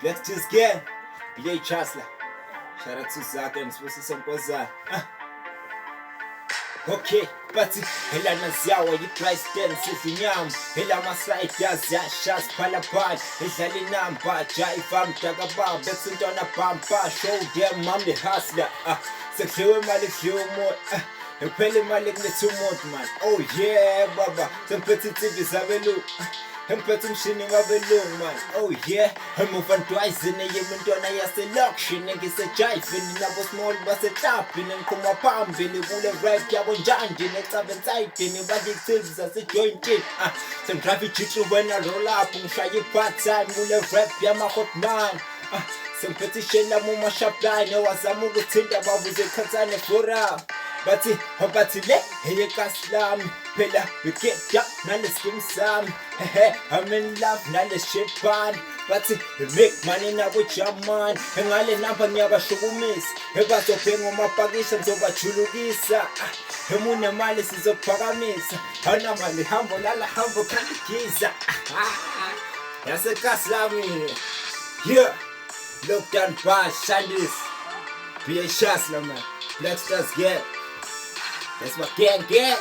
Black Tears Gang, BA Chasla. Shout out to Zach and Spusi Sonkoza. Okay, but hela naziyawa yi-price dance izinyama hela masayidi yaziyashas phalaphala idlala inamba jayiva mdakababa bethi intwana bhampa show them I'm the hustler sekudliwe imali kudliwe umoya kuphela imali kuletha umuntu man oh yeah baba sengiphethe i-TV zabelungu ngiphethe umshini wabelungu man oh yeah emuva ntwayizini yimi intwana yaselokishini ngisejayivini nabo small baseklabhini ngiqhuma phambili kule rap yabo njani necaba ensayidini badiktivi zasejointini sengidrayiva ijitri when I roll up ngishaya i-part-time kule rap yama-hotman sengiphethe isheni lami umashaplane wazama ukuthinta babuze ekhathane fora bathi le eyekasi lami phela we get up naleskim sami I'm in love naleshipani bathi we make money nabo German engale namba ngiyabashukumisa ebazobhenga umapakisha ngizobajulukisa emunemali sizophakamisa awunamali hambo lala hambo khaligiza yasekasi lami yeah look down by Shandis BA Chasla man Black Stars Gang. That's what gang get.